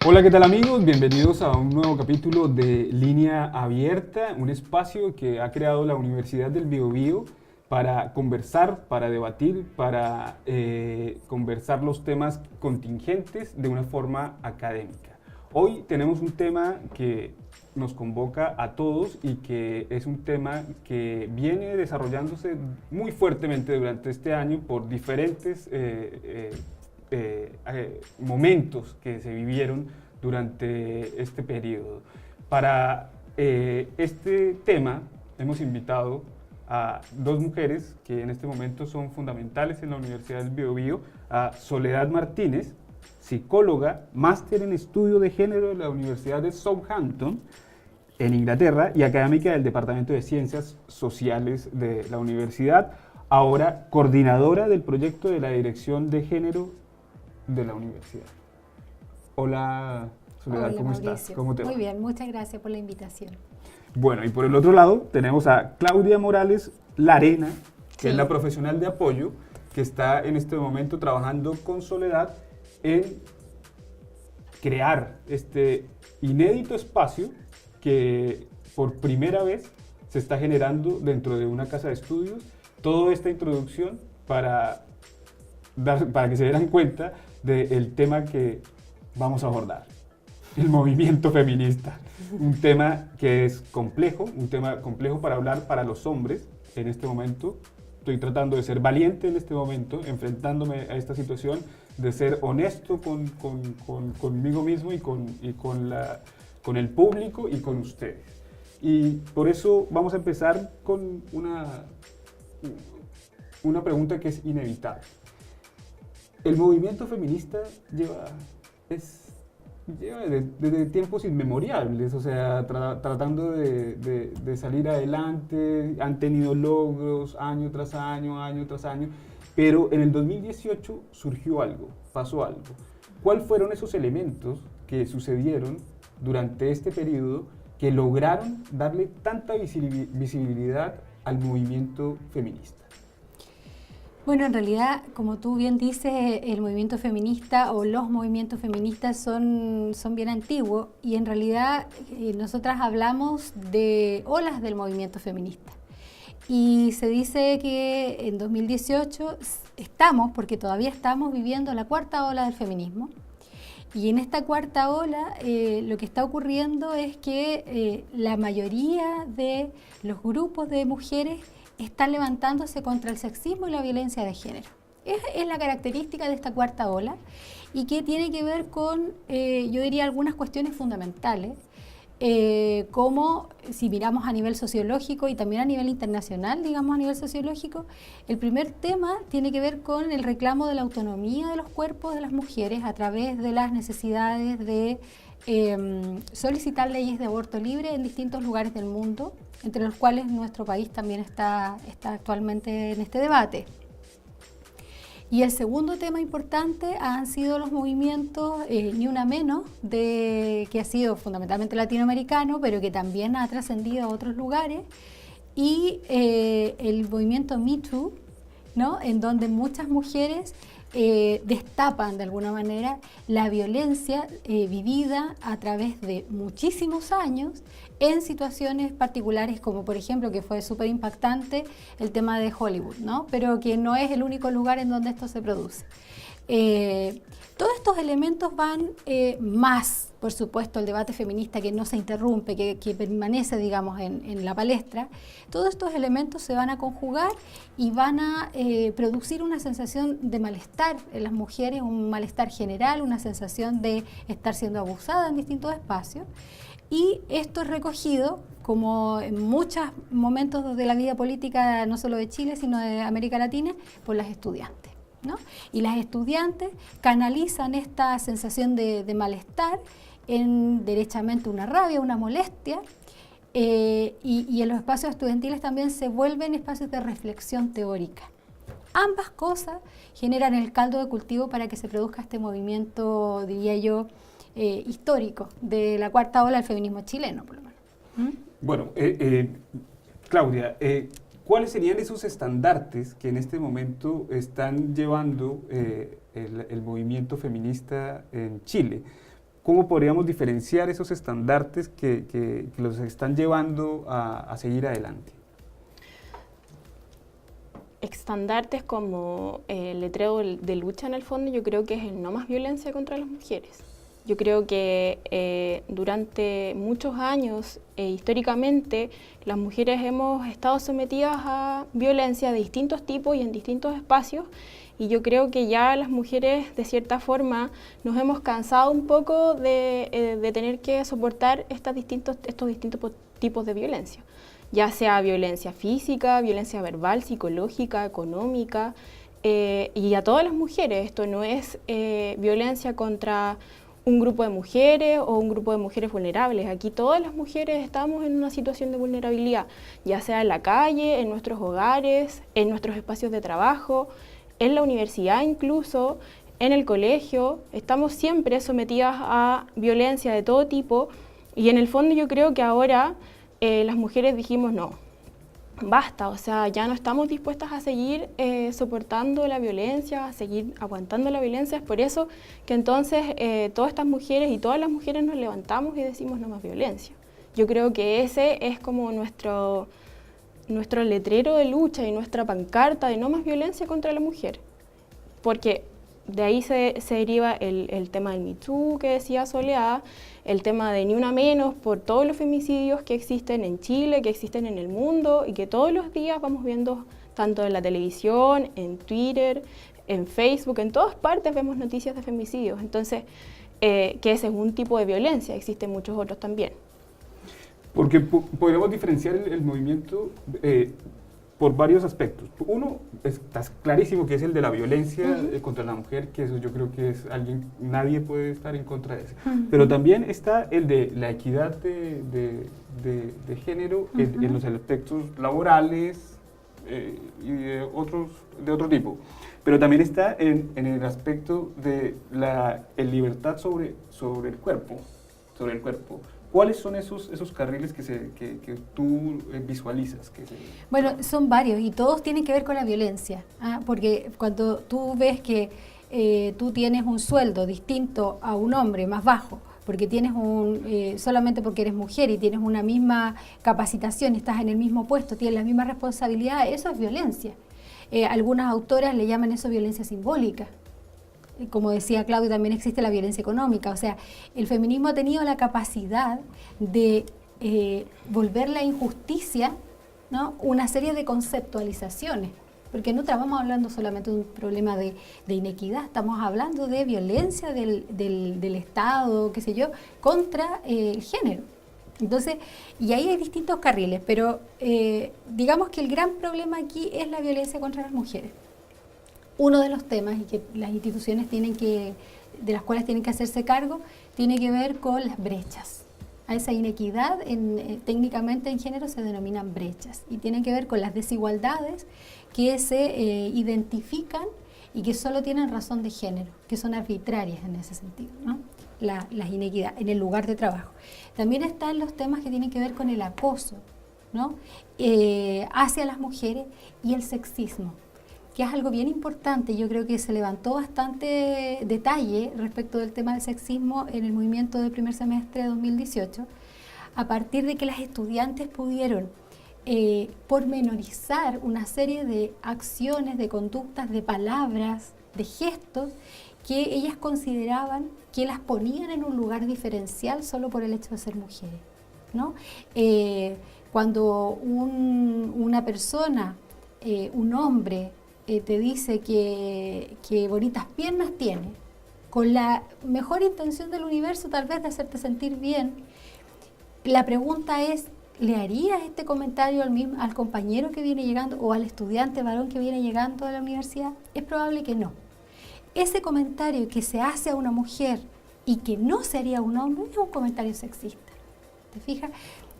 Hola, ¿qué tal amigos? Bienvenidos a un nuevo capítulo de Línea Abierta, un espacio que ha creado la Universidad del Biobío para conversar, para debatir, para conversar los temas contingentes de una forma académica. Hoy tenemos un tema que nos convoca a todos y que es un tema que viene desarrollándose muy fuertemente durante este año por diferentes momentos que se vivieron durante este periodo. Para este tema hemos invitado a dos mujeres que en este momento son fundamentales en la Universidad del Biobío, a Soledad Martínez, psicóloga, máster en estudio de género de la Universidad de Southampton, en Inglaterra, y académica del Departamento de Ciencias Sociales de la universidad, ahora coordinadora del proyecto de la Dirección de Género de la universidad. Hola, Soledad, Hola, ¿cómo Mauricio. estás? ¿Cómo te va? Muy bien, muchas gracias por la invitación. Bueno, y por el otro lado tenemos a Claudia Morales Larena, que Sí. es la profesional de apoyo que está en este momento trabajando con Soledad en crear este inédito espacio que por primera vez se está generando dentro de una casa de estudios. Toda esta introducción para que se dieran cuenta del tema que vamos a abordar, el movimiento feminista. Un tema que es complejo, un tema complejo para hablar para los hombres en este momento. Estoy tratando de ser valiente en este momento, enfrentándome a esta situación, de ser honesto conmigo mismo y con el público y con ustedes. Y por eso vamos a empezar con una pregunta que es inevitable. El movimiento feminista lleva desde tiempos inmemoriales, o sea, tratando de salir adelante, han tenido logros año tras año, pero en el 2018 surgió algo, pasó algo. ¿Cuáles fueron esos elementos que sucedieron durante este periodo que lograron darle tanta visibilidad al movimiento feminista? Bueno, en realidad, como tú bien dices, el movimiento feminista o los movimientos feministas son bien antiguos y en realidad nosotras hablamos de olas del movimiento feminista. Y se dice que en 2018 porque todavía estamos viviendo la cuarta ola del feminismo. Y en esta cuarta ola lo que está ocurriendo es que la mayoría de los grupos de mujeres están levantándose contra el sexismo y la violencia de género. Es la característica de esta cuarta ola y que tiene que ver con, yo diría, algunas cuestiones fundamentales, como si miramos a nivel sociológico y también a nivel internacional, digamos a nivel sociológico, el primer tema tiene que ver con el reclamo de la autonomía de los cuerpos de las mujeres a través de las necesidades de solicitar leyes de aborto libre en distintos lugares del mundo, entre los cuales nuestro país también está actualmente en este debate. Y el segundo tema importante han sido los movimientos Ni Una Menos, que ha sido fundamentalmente latinoamericano, pero que también ha trascendido a otros lugares, y el movimiento Me Too, ¿no? En donde muchas mujeres destapan de alguna manera la violencia vivida a través de muchísimos años en situaciones particulares, como por ejemplo, que fue súper impactante el tema de Hollywood, ¿no? Pero que no es el único lugar en donde esto se produce. Todos estos elementos van más, por supuesto, el debate feminista que no se interrumpe, que permanece, digamos, en la palestra. Todos estos elementos se van a conjugar y van a producir una sensación de malestar en las mujeres, un malestar general, una sensación de estar siendo abusada en distintos espacios. Y esto es recogido, como en muchos momentos de la vida política, no solo de Chile, sino de América Latina, por las estudiantes, ¿no? Y las estudiantes canalizan esta sensación de malestar en derechamente una rabia, una molestia, y en los espacios estudiantiles también se vuelven espacios de reflexión teórica. Ambas cosas generan el caldo de cultivo para que se produzca este movimiento, diría yo, histórico de la cuarta ola del feminismo chileno, por lo menos. Bueno, Claudia, ¿cuáles serían esos estandartes que en este momento están llevando el movimiento feminista en Chile? ¿cómo podríamos diferenciar esos estandartes que los están llevando a seguir adelante? Estandartes como el letrero de lucha en el fondo, yo creo que es el no más violencia contra las mujeres. Yo creo que durante muchos años, históricamente, las mujeres hemos estado sometidas a violencia de distintos tipos y en distintos espacios, y yo creo que ya las mujeres, de cierta forma, nos hemos cansado un poco de tener que soportar estos distintos tipos de violencia, ya sea violencia física, violencia verbal, psicológica, económica, y a todas las mujeres. Esto no es violencia contra un grupo de mujeres o un grupo de mujeres vulnerables. Aquí todas las mujeres estamos en una situación de vulnerabilidad, ya sea en la calle, en nuestros hogares, en nuestros espacios de trabajo, en la universidad incluso, en el colegio. Estamos siempre sometidas a violencia de todo tipo, y en el fondo yo creo que ahora las mujeres dijimos no, basta, o sea, ya no estamos dispuestas a seguir soportando la violencia, a seguir aguantando la violencia. Es por eso que entonces todas estas mujeres y todas las mujeres nos levantamos y decimos no más violencia. Yo creo que ese es como nuestro letrero de lucha y nuestra pancarta de no más violencia contra la mujer, porque de ahí se deriva el tema del Me Too que decía Soledad, el tema de Ni Una Menos, por todos los femicidios que existen en Chile, que existen en el mundo y que todos los días vamos viendo tanto en la televisión, en Twitter, en Facebook, en todas partes vemos noticias de femicidios. Entonces, que ese es un tipo de violencia, existen muchos otros también. Porque podríamos diferenciar el movimiento por varios aspectos. Uno, está clarísimo que es el de la violencia contra la mujer, que eso yo creo que es nadie puede estar en contra de eso. Pero también está el de la equidad de género en los aspectos laborales y de otro tipo. Pero también está en el aspecto de la libertad sobre el cuerpo. ¿Cuáles son esos carriles que tú visualizas? Bueno, son varios y todos tienen que ver con la violencia, porque cuando tú ves que tú tienes un sueldo distinto a un hombre más bajo, porque tienes solamente porque eres mujer y tienes una misma capacitación y estás en el mismo puesto, tienes las mismas responsabilidades, eso es violencia. Algunas autoras le llaman eso violencia simbólica. Como decía Claudio, también existe la violencia económica. O sea, el feminismo ha tenido la capacidad de volver la injusticia, ¿no?, una serie de conceptualizaciones. Porque no estamos hablando solamente de un problema de inequidad, estamos hablando de violencia del Estado, qué sé yo, contra el género. Entonces, y ahí hay distintos carriles, pero digamos que el gran problema aquí es la violencia contra las mujeres. Uno de los temas y que las instituciones de las cuales tienen que hacerse cargo, tiene que ver con las brechas. A esa inequidad, técnicamente en género se denominan brechas, y tienen que ver con las desigualdades que se identifican y que solo tienen razón de género, que son arbitrarias en ese sentido, ¿no? Las inequidades en el lugar de trabajo. También están los temas que tienen que ver con el acoso, ¿no?, hacia las mujeres, y el sexismo, que es algo bien importante. Yo creo que se levantó bastante detalle respecto del tema del sexismo en el movimiento del primer semestre de 2018, a partir de que las estudiantes pudieron pormenorizar una serie de acciones, de conductas, de palabras, de gestos, que ellas consideraban que las ponían en un lugar diferencial solo por el hecho de ser mujeres, ¿no? Cuando una persona, un hombre, te dice que bonitas piernas tiene, con la mejor intención del universo tal vez de hacerte sentir bien, la pregunta es, ¿le harías este comentario al compañero que viene llegando o al estudiante varón que viene llegando a la universidad? Es probable que no. Ese comentario que se hace a una mujer y que no sería un hombre es un comentario sexista. ¿Te fijas?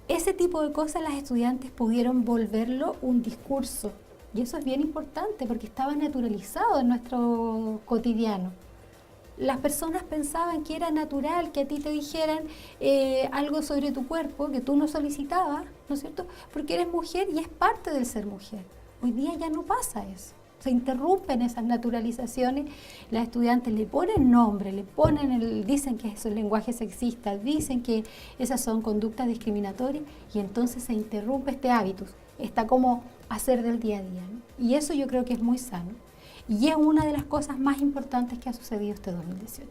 Ese tipo de cosas las estudiantes pudieron volverlo un discurso. Y eso es bien importante porque estaba naturalizado en nuestro cotidiano. Las personas pensaban que era natural que a ti te dijeran algo sobre tu cuerpo que tú no solicitabas, ¿no es cierto? Porque eres mujer y es parte del ser mujer. Hoy día ya no pasa eso. se interrumpen esas naturalizaciones, las estudiantes le ponen nombre, dicen que eso es lenguaje sexista, dicen que esas son conductas discriminatorias y entonces se interrumpe este hábitus, está como hacer del día a día, ¿no? Y eso yo creo que es muy sano y es una de las cosas más importantes que ha sucedido este 2018.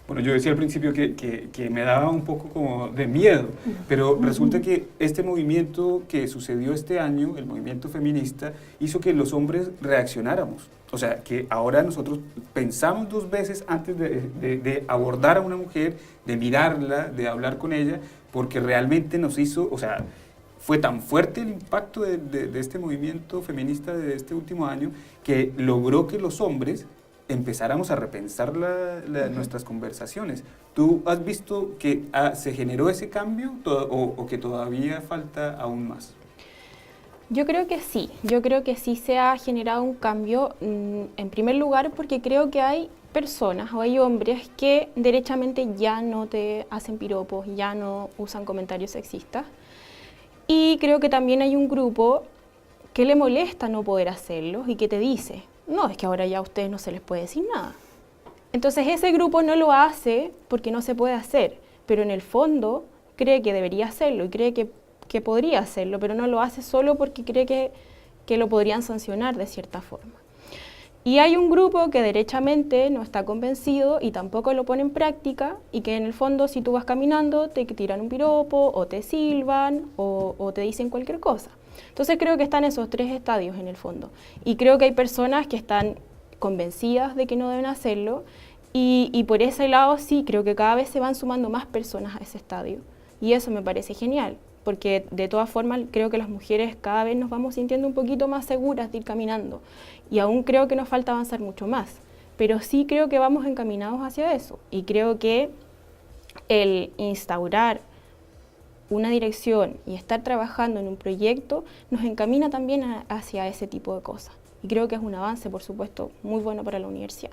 Bueno, yo decía al principio que me daba un poco como de miedo, pero resulta que este movimiento que sucedió este año, el movimiento feminista, hizo que los hombres reaccionáramos. O sea, que ahora nosotros pensamos 2 veces antes de abordar a una mujer, de mirarla, de hablar con ella, porque realmente nos hizo, o sea, fue tan fuerte el impacto de este movimiento feminista de este último año que logró que los hombres empezáramos a repensar nuestras conversaciones. ¿Tú has visto que se generó ese cambio o que todavía falta aún más? Yo creo que sí se ha generado un cambio, en primer lugar porque creo que hay personas o hay hombres que derechamente ya no te hacen piropos, ya no usan comentarios sexistas. Y creo que también hay un grupo que le molesta no poder hacerlo y que te dice, no, es que ahora ya a ustedes no se les puede decir nada. Entonces ese grupo no lo hace porque no se puede hacer, pero en el fondo cree que debería hacerlo y cree que podría hacerlo, pero no lo hace solo porque cree que lo podrían sancionar de cierta forma. Y hay un grupo que derechamente no está convencido y tampoco lo pone en práctica y que en el fondo si tú vas caminando te tiran un piropo o te silban o te dicen cualquier cosa. Entonces creo que están esos 3 estadios en el fondo y creo que hay personas que están convencidas de que no deben hacerlo y por ese lado sí, creo que cada vez se van sumando más personas a ese estadio y eso me parece genial porque de todas formas creo que las mujeres cada vez nos vamos sintiendo un poquito más seguras de ir caminando y aún creo que nos falta avanzar mucho más, pero sí creo que vamos encaminados hacia eso y creo que el instaurar una dirección y estar trabajando en un proyecto nos encamina también hacia ese tipo de cosas. Y creo que es un avance, por supuesto, muy bueno para la universidad.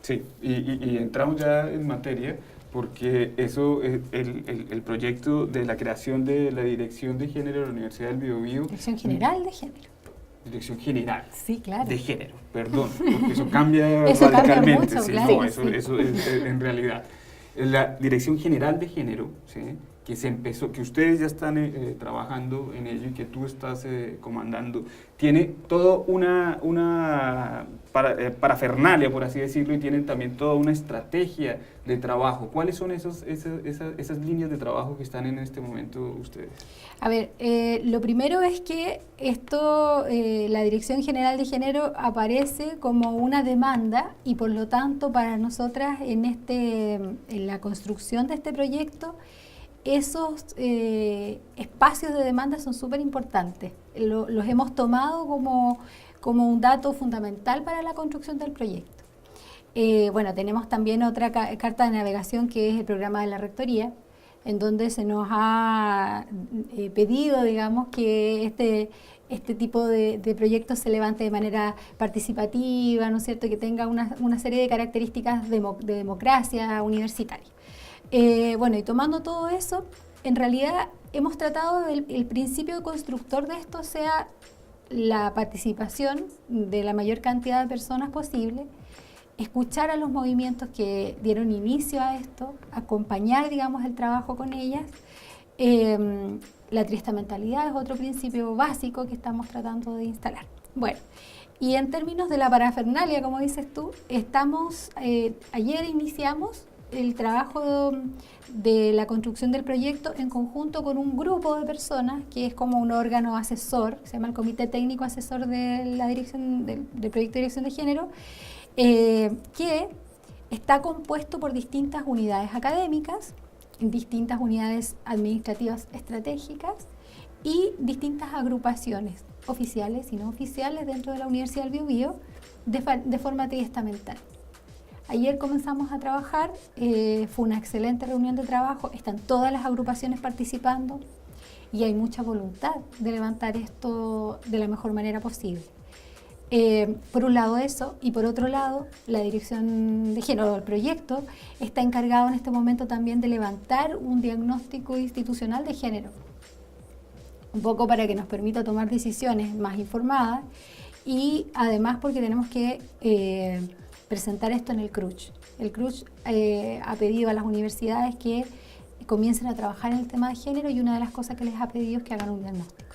Sí, y entramos ya en materia, porque eso, el proyecto de la creación de la Dirección de Género de la Universidad del Biobío. Dirección General de Género. Dirección General. Sí, claro. De Género, perdón, porque eso cambia eso radicalmente. Cambia mucho, sí, claro. No, eso es en realidad. La Dirección General de Género, ¿sí?, que se empezó, que ustedes ya están trabajando en ello y que tú estás comandando, tiene toda una parafernalia, por así decirlo, y tienen también toda una estrategia de trabajo. ¿Cuáles son esas líneas de trabajo que están en este momento ustedes? A ver, lo primero es que esto, la Dirección General de Género aparece como una demanda y por lo tanto para nosotras en la construcción de este proyecto, esos espacios de demanda son súper importantes. Los hemos tomado como un dato fundamental para la construcción del proyecto. Bueno, tenemos también otra carta de navegación que es el programa de la Rectoría, en donde se nos ha pedido, digamos, que este tipo de proyectos se levante de manera participativa, ¿no es cierto?, que tenga una serie de características de democracia universitaria. Bueno, y tomando todo eso, en realidad hemos tratado el principio constructor de esto sea la participación de la mayor cantidad de personas posible, escuchar a los movimientos que dieron inicio a esto, acompañar, digamos, el trabajo con ellas. La triestamentalidad es otro principio básico que estamos tratando de instalar. Bueno, y en términos de la parafernalia, como dices tú, ayer iniciamos el trabajo de la construcción del proyecto en conjunto con un grupo de personas que es como un órgano asesor, se llama el Comité Técnico Asesor de la Dirección del Proyecto de Dirección de Género, que está compuesto por distintas unidades académicas, distintas unidades administrativas estratégicas y distintas agrupaciones oficiales y no oficiales dentro de la Universidad del Biobío de forma triestamental. Ayer comenzamos a trabajar, fue una excelente reunión de trabajo, están todas las agrupaciones participando y hay mucha voluntad de levantar esto de la mejor manera posible. Por un lado eso, y por otro lado, la Dirección de Género del proyecto está encargado en este momento también de levantar un diagnóstico institucional de género, un poco para que nos permita tomar decisiones más informadas y además porque tenemos que presentar esto en el CRUCH. El CRUCH ha pedido a las universidades que comiencen a trabajar en el tema de género y una de las cosas que les ha pedido es que hagan un diagnóstico.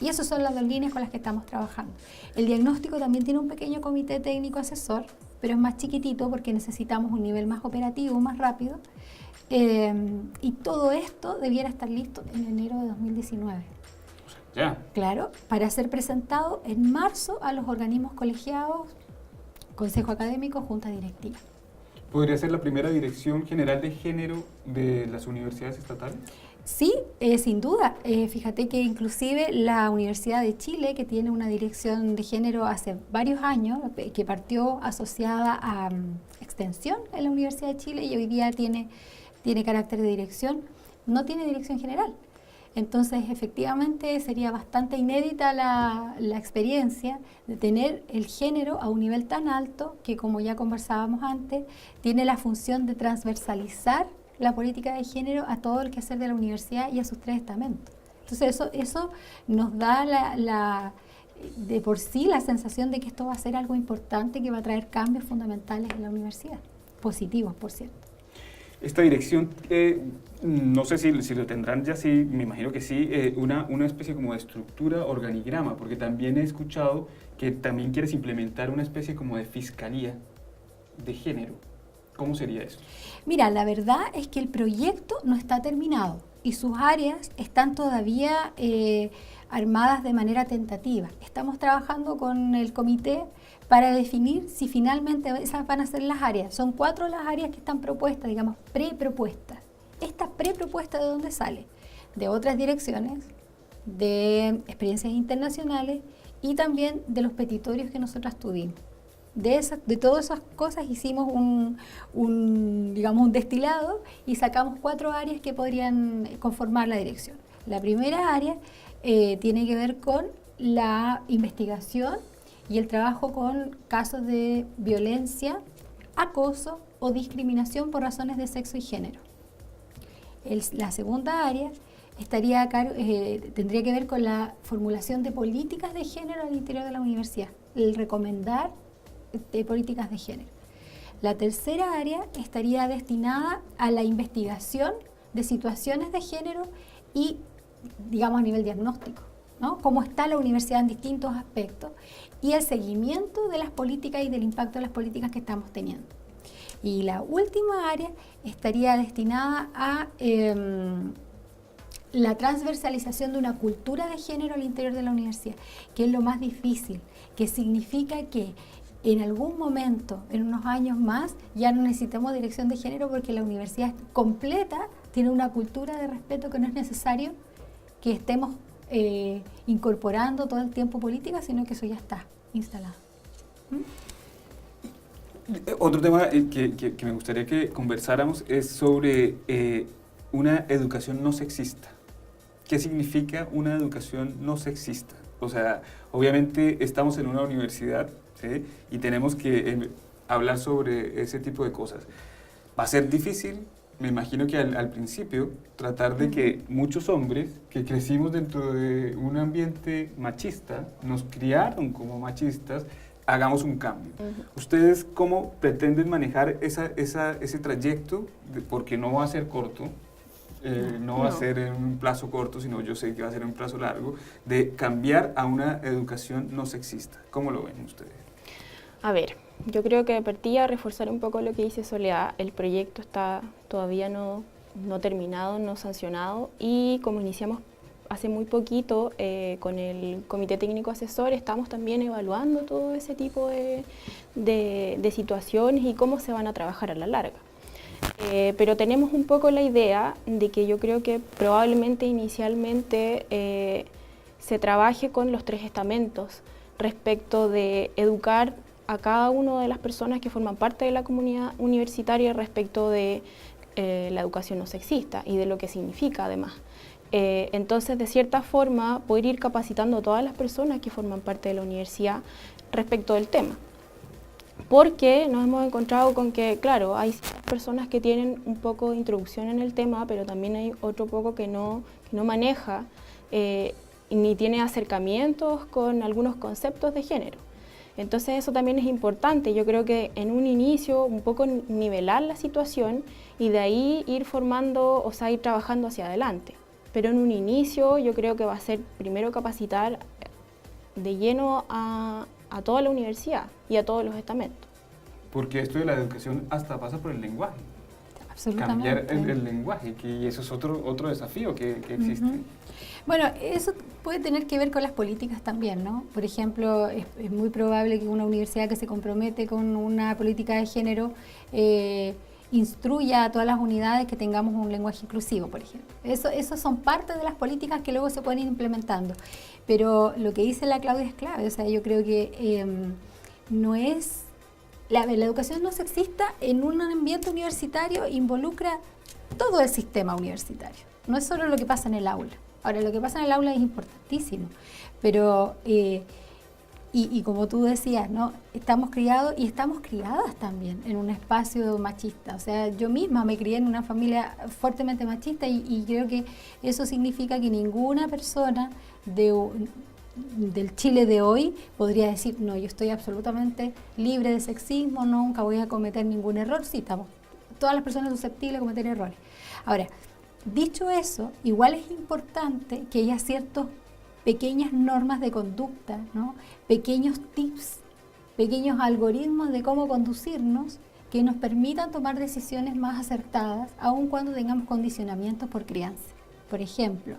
Y esas son las dos líneas con las que estamos trabajando. El diagnóstico también tiene un pequeño comité técnico asesor, pero es más chiquitito porque necesitamos un nivel más operativo, más rápido. Y todo esto debiera estar listo en enero de 2019. Ya. Claro, para ser presentado en marzo a los organismos colegiados, consejo académico, junta directiva. ¿Podría ser la primera dirección general de género de las universidades estatales? Sí, sin duda. Fíjate que inclusive la Universidad de Chile, que tiene una dirección de género hace varios años, que partió asociada a extensión en la Universidad de Chile y hoy día tiene carácter de dirección, no tiene dirección general. Entonces, efectivamente, sería bastante inédita la experiencia de tener el género a un nivel tan alto que, como ya conversábamos antes, tiene la función de transversalizar la política de género a todo el quehacer de la universidad y a sus 3 estamentos. Entonces, eso nos da de por sí la sensación de que esto va a ser algo importante que va a traer cambios fundamentales en la universidad, positivos, por cierto. Esta dirección, no sé si lo tendrán ya, sí, me imagino que sí, una especie como de estructura, organigrama, porque también he escuchado que también quieres implementar una especie como de fiscalía de género. ¿Cómo sería eso? Mira, la verdad es que el proyecto no está terminado y sus áreas están todavía armadas de manera tentativa. Estamos trabajando con el comité para definir si finalmente esas van a ser las áreas. Son 4 las áreas que están propuestas, digamos, prepropuestas. ¿Esta prepropuesta de dónde sale? De otras direcciones, de experiencias internacionales y también de los petitorios que nosotras tuvimos. De todas esas cosas hicimos digamos, un destilado y sacamos 4 áreas que podrían conformar la dirección. La primera área tiene que ver con la investigación y el trabajo con casos de violencia, acoso o discriminación por razones de sexo y género. La segunda área tendría que ver con la formulación de políticas de género al interior de la universidad, el recomendar de políticas de género. La tercera área estaría destinada a la investigación de situaciones de género y, digamos, a nivel diagnóstico, ¿no? Cómo está la universidad en distintos aspectos y el seguimiento de las políticas y del impacto de las políticas que estamos teniendo. Y la última área estaría destinada a la transversalización de una cultura de género al interior de la universidad, que es lo más difícil, que significa que en algún momento, en unos años más, ya no necesitamos dirección de género porque la universidad completa tiene una cultura de respeto que no es necesario que estemos incorporando todo el tiempo política, sino que eso ya está instalado. Otro tema que me gustaría que conversáramos es sobre una educación no sexista. ¿Qué significa una educación no sexista? O sea, obviamente estamos en una universidad, ¿sí? Y tenemos que hablar sobre ese tipo de cosas. Va a ser difícil, me imagino que al principio, tratar de que muchos hombres que crecimos dentro de un ambiente machista, nos criaron como machistas, hagamos un cambio. ¿Ustedes cómo pretenden manejar ese trayecto? Porque no va a ser corto, no va a ser en un plazo corto, sino yo sé que va a ser en un plazo largo, de cambiar a una educación no sexista. ¿Cómo lo ven ustedes? A ver, yo creo que de partida reforzar un poco lo que dice Soledad, el proyecto está todavía no terminado, no sancionado, y como iniciamos hace muy poquito con el Comité Técnico Asesor, estamos también evaluando todo ese tipo de situaciones y cómo se van a trabajar a la larga. Pero tenemos un poco la idea de que yo creo que probablemente inicialmente se trabaje con los 3 estamentos respecto de educar a cada una de las personas que forman parte de la comunidad universitaria respecto de la educación no sexista y de lo que significa además. Entonces, de cierta forma, poder ir capacitando a todas las personas que forman parte de la universidad respecto del tema. Porque nos hemos encontrado con que, claro, hay personas que tienen un poco de introducción en el tema, pero también hay otro poco que no maneja. ni tiene acercamientos con algunos conceptos de género. Entonces eso también es importante. Yo creo que en un inicio un poco nivelar la situación y de ahí ir formando, o sea, ir trabajando hacia adelante. Pero en un inicio yo creo que va a ser primero capacitar de lleno a toda la universidad y a todos los estamentos. Porque esto de la educación hasta pasa por el lenguaje. Absolutamente. Cambiar el lenguaje, y eso es otro desafío que existe. Bueno, eso puede tener que ver con las políticas también, ¿no? Por ejemplo, es muy probable que una universidad que se compromete con una política de género instruya a todas las unidades que tengamos un lenguaje inclusivo, por ejemplo. Eso son parte de las políticas que luego se pueden ir implementando. Pero lo que dice la Claudia es clave, o sea, yo creo que no es... La educación no sexista en un ambiente universitario involucra todo el sistema universitario. No es solo lo que pasa en el aula. Ahora, lo que pasa en el aula es importantísimo, pero, y como tú decías, ¿no? Estamos criados y estamos criadas también en un espacio machista. O sea, yo misma me crié en una familia fuertemente machista y creo que eso significa que ninguna persona del Chile de hoy podría decir, no, yo estoy absolutamente libre de sexismo, nunca voy a cometer ningún error. Sí, estamos todas las personas susceptibles a cometer errores. Ahora, dicho eso, igual es importante que haya ciertas pequeñas normas de conducta, ¿no? Pequeños tips, pequeños algoritmos de cómo conducirnos que nos permitan tomar decisiones más acertadas, aun cuando tengamos condicionamientos por crianza. Por ejemplo,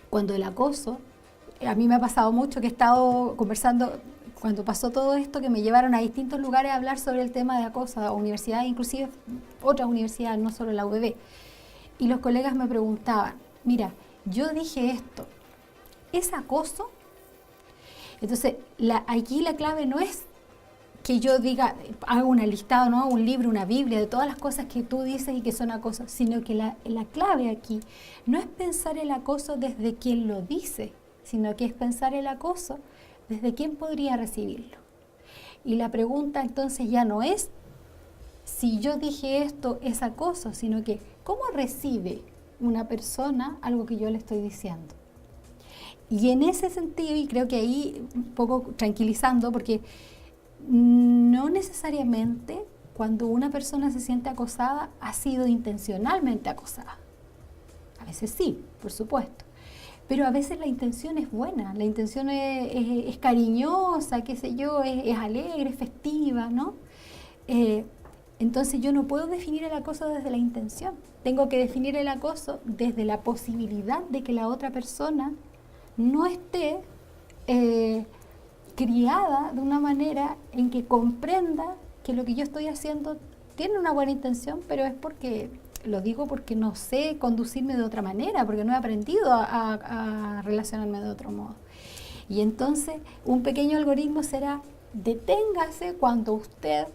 cuando el acoso, a mí me ha pasado mucho que he estado conversando, cuando pasó todo esto, que me llevaron a distintos lugares a hablar sobre el tema de acoso, a universidades, inclusive otras universidades, no solo la UBB. Y los colegas me preguntaban, mira, yo dije esto, ¿es acoso? Entonces, aquí la clave no es que yo diga, hago una listado, ¿no? Un libro, una Biblia, de todas las cosas que tú dices y que son acoso, sino que la clave aquí no es pensar el acoso desde quien lo dice, sino que es pensar el acoso desde quién podría recibirlo. Y la pregunta entonces ya no es si yo dije esto es acoso, sino que ¿cómo recibe una persona algo que yo le estoy diciendo? Y en ese sentido, y creo que ahí un poco tranquilizando, porque no necesariamente cuando una persona se siente acosada ha sido intencionalmente acosada. A veces sí, por supuesto. Pero a veces la intención es buena, la intención es cariñosa, qué sé yo, es alegre, es festiva, ¿no? Entonces yo no puedo definir el acoso desde la intención. Tengo que definir el acoso desde la posibilidad de que la otra persona no esté criada de una manera en que comprenda que lo que yo estoy haciendo tiene una buena intención, pero es porque, lo digo porque no sé conducirme de otra manera, porque no he aprendido a relacionarme de otro modo. Y entonces un pequeño algoritmo será, deténgase cuando usted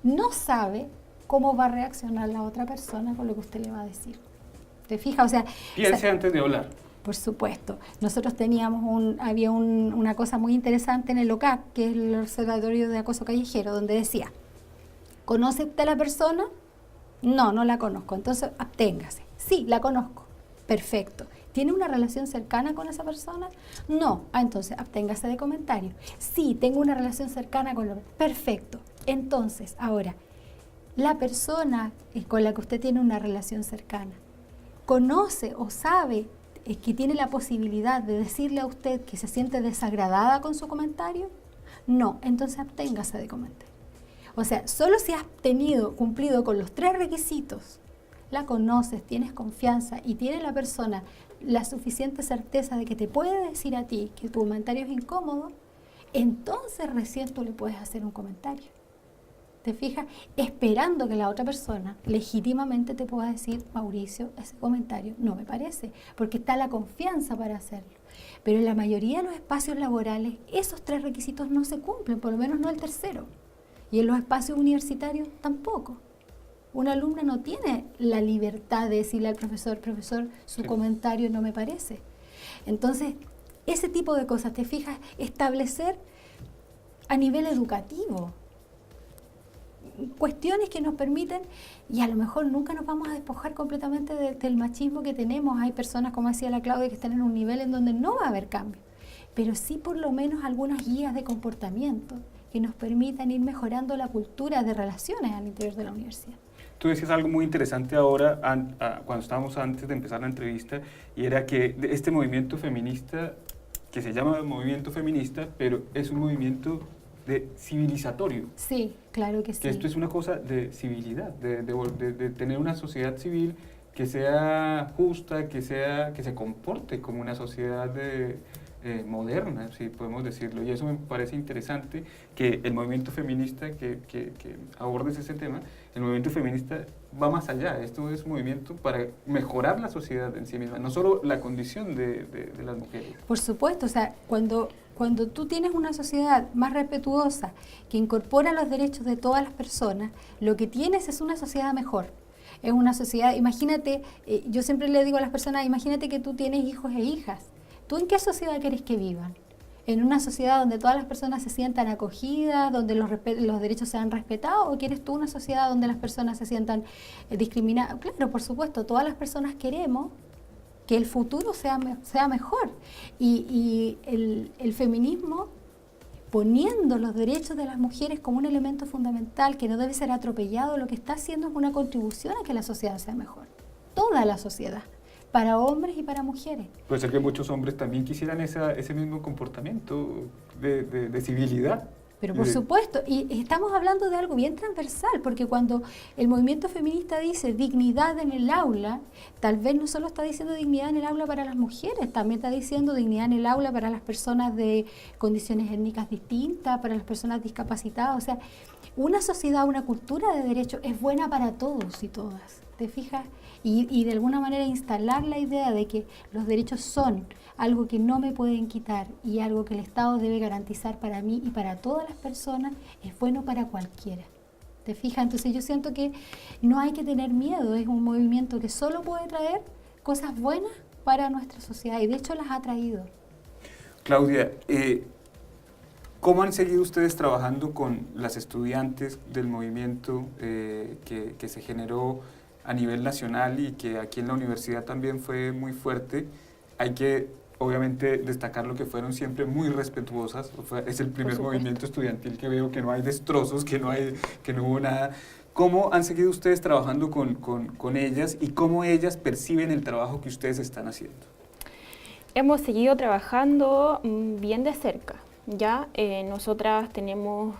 no sabe cómo va a reaccionar la otra persona con lo que usted le va a decir. ¿Te fijas? O sea, piense antes de hablar. Por supuesto. Nosotros había una cosa muy interesante en el OCAC, que es el Observatorio de Acoso Callejero, donde decía, ¿conoce usted a la persona? No, no la conozco. Entonces, absténgase. Sí, la conozco. Perfecto. ¿Tiene una relación cercana con esa persona? No. Entonces, absténgase de comentarios. Sí, tengo una relación cercana con Perfecto. Entonces, ahora, la persona con la que usted tiene una relación cercana, ¿conoce o sabe que tiene la posibilidad de decirle a usted que se siente desagradada con su comentario? No, entonces absténgase de comentar. O sea, solo si has cumplido con los 3 requisitos, la conoces, tienes confianza y tiene la persona la suficiente certeza de que te puede decir a ti que tu comentario es incómodo, entonces recién tú le puedes hacer un comentario. ¿Te fijas? Esperando que la otra persona legítimamente te pueda decir, Mauricio, ese comentario no me parece, porque está la confianza para hacerlo. Pero en la mayoría de los espacios laborales esos 3 requisitos no se cumplen, por lo menos no el tercero. Y en los espacios universitarios tampoco. Una alumna no tiene la libertad de decirle al profesor, su comentario no me parece. Entonces, ese tipo de cosas, ¿te fijas? Establecer a nivel educativo. cuestiones que nos permiten, y a lo mejor nunca nos vamos a despojar completamente del machismo que tenemos. Hay personas, como decía la Claudia, que están en un nivel en donde no va a haber cambio, pero sí por lo menos algunas guías de comportamiento que nos permitan ir mejorando la cultura de relaciones al interior de la universidad. Tú decías algo muy interesante ahora, cuando estábamos antes de empezar la entrevista, y era que este movimiento feminista, que se llama movimiento feminista, pero es un movimiento civilizatorio. Sí, claro que sí. Que esto es una cosa de civilidad, de tener una sociedad civil que sea justa, que se comporte como una sociedad moderna, si podemos decirlo. Y eso me parece interesante, que el movimiento feminista, que abordes ese tema, el movimiento feminista va más allá. Esto es un movimiento para mejorar la sociedad en sí misma, no solo la condición de las mujeres. Por supuesto, o sea, cuando tú tienes una sociedad más respetuosa, que incorpora los derechos de todas las personas, lo que tienes es una sociedad mejor. Es una sociedad, imagínate, yo siempre le digo a las personas, imagínate que tú tienes hijos e hijas. ¿Tú en qué sociedad quieres que vivan? ¿En una sociedad donde todas las personas se sientan acogidas, donde los derechos sean respetados, o quieres tú una sociedad donde las personas se sientan discriminadas? Claro, por supuesto, todas las personas queremos que el futuro sea mejor. Y el feminismo, poniendo los derechos de las mujeres como un elemento fundamental que no debe ser atropellado, lo que está haciendo es una contribución a que la sociedad sea mejor. Toda la sociedad, para hombres y para mujeres. Puede ser que muchos hombres también quisieran ese mismo comportamiento de civilidad. Pero por supuesto, y estamos hablando de algo bien transversal, porque cuando el movimiento feminista dice dignidad en el aula, tal vez no solo está diciendo dignidad en el aula para las mujeres, también está diciendo dignidad en el aula para las personas de condiciones étnicas distintas, para las personas discapacitadas. O sea, una sociedad, una cultura de derechos es buena para todos y todas, ¿te fijas? Y de alguna manera instalar la idea de que los derechos son algo que no me pueden quitar y algo que el Estado debe garantizar para mí y para todas las personas, es bueno para cualquiera. ¿Te fijas? Entonces yo siento que no hay que tener miedo, es un movimiento que solo puede traer cosas buenas para nuestra sociedad, y de hecho las ha traído. Claudia, ¿cómo han seguido ustedes trabajando con las estudiantes del movimiento que se generó a nivel nacional y que aquí en la universidad también fue muy fuerte? Hay que obviamente destacar lo que fueron siempre muy respetuosas. Es el primer movimiento estudiantil que veo que no hay destrozos, que no hubo nada. ¿Cómo han seguido ustedes trabajando con ellas y cómo ellas perciben el trabajo que ustedes están haciendo? Hemos seguido trabajando bien de cerca. Ya nosotras tenemos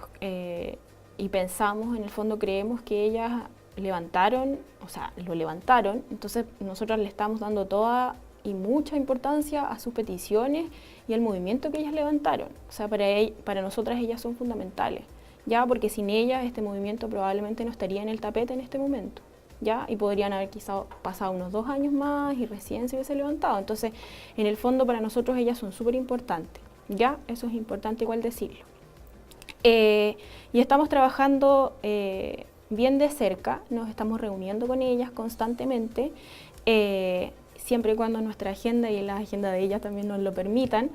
y pensamos, en el fondo creemos que ellas lo levantaron, entonces nosotros le estamos dando toda y mucha importancia a sus peticiones y al movimiento que ellas levantaron. O sea, para nosotras ellas son fundamentales, ya, porque sin ellas este movimiento probablemente no estaría en el tapete en este momento, ya, y podrían haber quizá pasado unos 2 años más y recién se hubiese levantado. Entonces, en el fondo para nosotros ellas son súper importantes, ya, eso es importante igual decirlo. Y estamos trabajando bien de cerca, nos estamos reuniendo con ellas constantemente, siempre y cuando nuestra agenda y la agenda de ellas también nos lo permitan,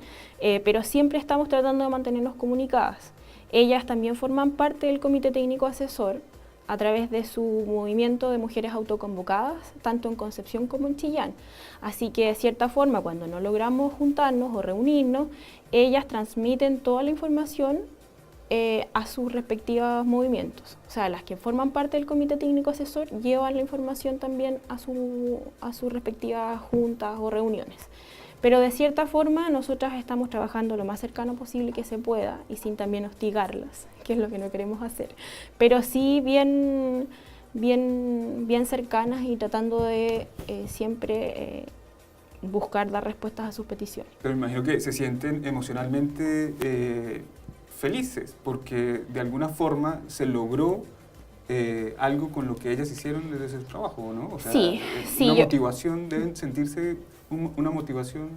pero siempre estamos tratando de mantenernos comunicadas. Ellas también forman parte del Comité Técnico Asesor a través de su movimiento de mujeres autoconvocadas, tanto en Concepción como en Chillán. Así que de cierta forma, cuando no logramos juntarnos o reunirnos, ellas transmiten toda la información a sus respectivos movimientos. O sea, las que forman parte del Comité Técnico Asesor llevan la información también a sus respectivas juntas o reuniones. Pero de cierta forma nosotras estamos trabajando lo más cercano posible que se pueda y sin también hostigarlas, que es lo que no queremos hacer. Pero sí bien cercanas y tratando de siempre buscar dar respuestas a sus peticiones. Pero me imagino que se sienten emocionalmente felices, porque de alguna forma se logró algo con lo que ellas hicieron desde ese trabajo, ¿no? O sea, sí, una motivación, deben sentirse una motivación.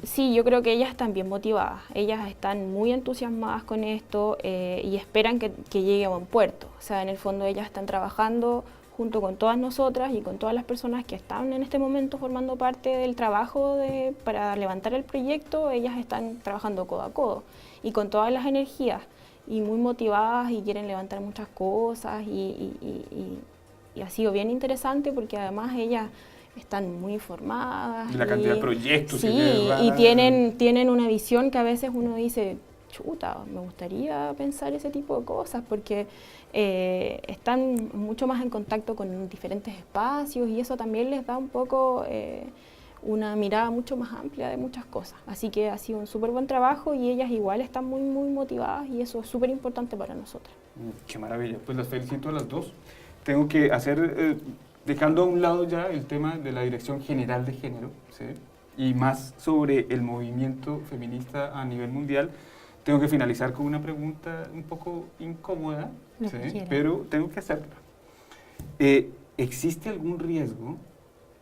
Sí, yo creo que ellas están bien motivadas, ellas están muy entusiasmadas con esto y esperan que llegue a buen puerto. O sea, en el fondo ellas están trabajando junto con todas nosotras y con todas las personas que están en este momento formando parte del trabajo para levantar el proyecto, ellas están trabajando codo a codo y con todas las energías. y muy motivadas y quieren levantar muchas cosas y ha sido bien interesante porque además ellas están muy informadas. Y la cantidad de proyectos. Sí, y tienen una visión que a veces uno dice, chuta, me gustaría pensar ese tipo de cosas porque están mucho más en contacto con diferentes espacios y eso también les da un poco una mirada mucho más amplia de muchas cosas. Así que ha sido un súper buen trabajo y ellas igual están muy, muy motivadas y eso es súper importante para nosotras. Qué maravilla, pues las felicito a las dos. Tengo que hacer, dejando a un lado ya el tema de la Dirección General de Género, ¿sí? Y más sobre el movimiento feminista a nivel mundial, tengo que finalizar con una pregunta un poco incómoda, ¿sí? Pero tengo que hacerla. ¿Existe algún riesgo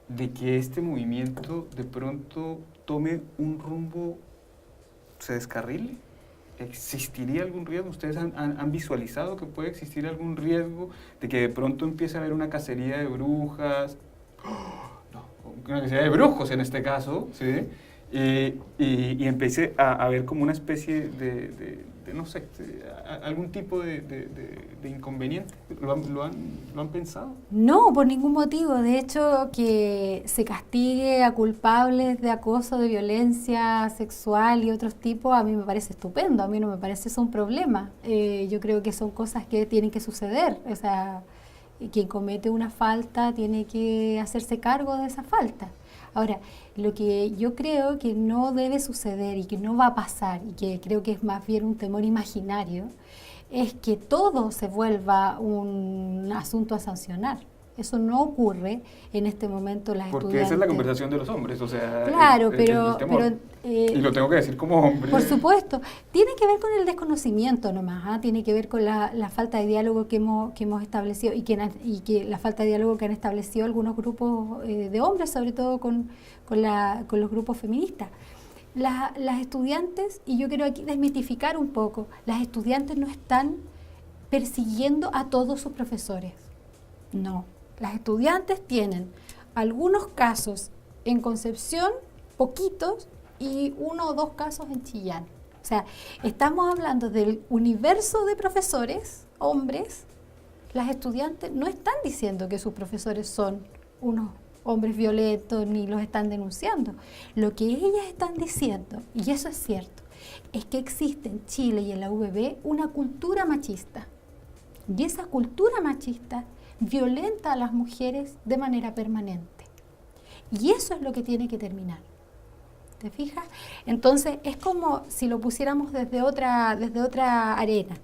de que este movimiento de pronto tome un rumbo, se descarrile? ¿Existiría algún riesgo? ¿Ustedes han visualizado que puede existir algún riesgo de que de pronto empiece a haber una cacería de brujas? No, una cacería de brujos en este caso, ¿sí? Y empiece a haber como una especie de no sé, algún tipo de inconveniente. ¿Lo han pensado? No, por ningún motivo. De hecho, que se castigue a culpables de acoso, de violencia sexual y otros tipos, a mí me parece estupendo. A mí no me parece eso un problema. Yo creo que son cosas que tienen que suceder. O sea, quien comete una falta tiene que hacerse cargo de esa falta. Ahora, lo que yo creo que no debe suceder y que no va a pasar, y que creo que es más bien un temor imaginario, es que todo se vuelva un asunto a sancionar. Eso no ocurre en este momento las estudiantes. Porque esa es la conversación de los hombres, o sea, claro, el temor. Y lo tengo que decir como hombre. Por supuesto. Tiene que ver con el desconocimiento nomás, ¿ah? Tiene que ver con la falta de diálogo que hemos establecido y que la falta de diálogo que han establecido algunos grupos de hombres, sobre todo con los grupos feministas. Las estudiantes, y yo quiero aquí desmitificar un poco, las estudiantes no están persiguiendo a todos sus profesores. No. Las estudiantes tienen algunos casos en Concepción, poquitos, y 1 o 2 casos en Chillán. O sea, estamos hablando del universo de profesores, hombres. Las estudiantes no están diciendo que sus profesores son unos hombres violentos ni los están denunciando. Lo que ellas están diciendo, y eso es cierto, es que existe en Chile y en la UBB una cultura machista. Y esa cultura machista violenta a las mujeres de manera permanente. Y eso es lo que tiene que terminar. ¿Te fijas? Entonces, es como si lo pusiéramos desde otra arena.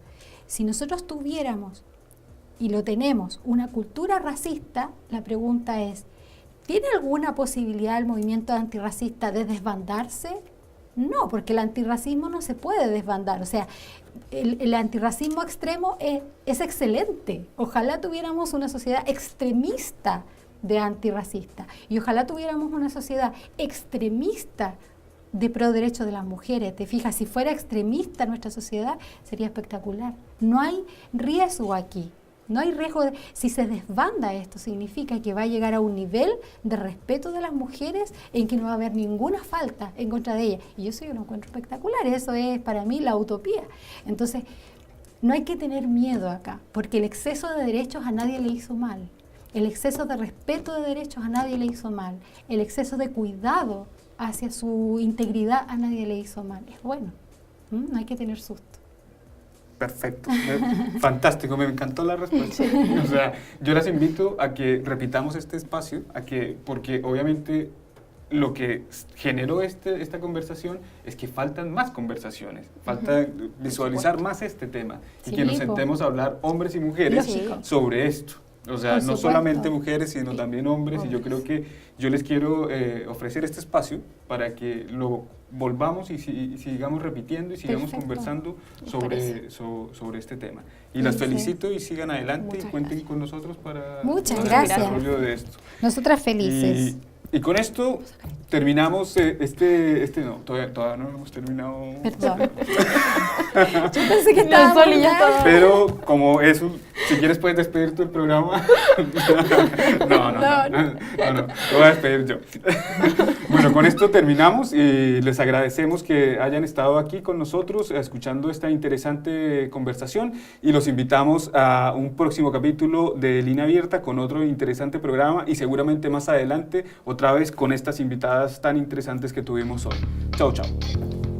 Si nosotros tuviéramos, y lo tenemos, una cultura racista, la pregunta es, ¿tiene alguna posibilidad el movimiento antirracista de desbandarse? No, porque el antirracismo no se puede desbandar. O sea, el antirracismo extremo es excelente. Ojalá tuviéramos una sociedad extremista de antirracista y ojalá tuviéramos una sociedad extremista de pro derechos de las mujeres. Te fijas, si fuera extremista nuestra sociedad sería espectacular. No hay riesgo aquí. No hay riesgo si se desbanda esto, significa que va a llegar a un nivel de respeto de las mujeres en que no va a haber ninguna falta en contra de ellas. Y eso yo lo encuentro espectacular, eso es para mí la utopía. Entonces, no hay que tener miedo acá, porque el exceso de derechos a nadie le hizo mal. El exceso de respeto de derechos a nadie le hizo mal. El exceso de cuidado hacia su integridad a nadie le hizo mal. Es bueno, no hay que tener susto. Perfecto, fantástico, me encantó la respuesta. O sea, yo las invito a que repitamos este espacio, porque obviamente lo que generó esta conversación es que faltan más conversaciones, falta visualizar más este tema y que nos sentemos a hablar hombres y mujeres sobre esto. O sea, no solamente mujeres, sino también hombres, y yo creo que yo les quiero ofrecer este espacio para que lo volvamos y sigamos repitiendo y sigamos conversando sobre este tema. Y las felicito y sigan adelante y cuenten con nosotros para el desarrollo de esto. Nosotras felices. Y con esto terminamos no, todavía no hemos terminado. Perdón. Yo pensé que estaba ya todo. Pero como es Si quieres puedes despedir tú el programa. No, lo voy a despedir yo. Bueno, con esto terminamos y les agradecemos que hayan estado aquí con nosotros escuchando esta interesante conversación y los invitamos a un próximo capítulo de Línea Abierta con otro interesante programa y seguramente más adelante otra vez con estas invitadas tan interesantes que tuvimos hoy. Chao, chao.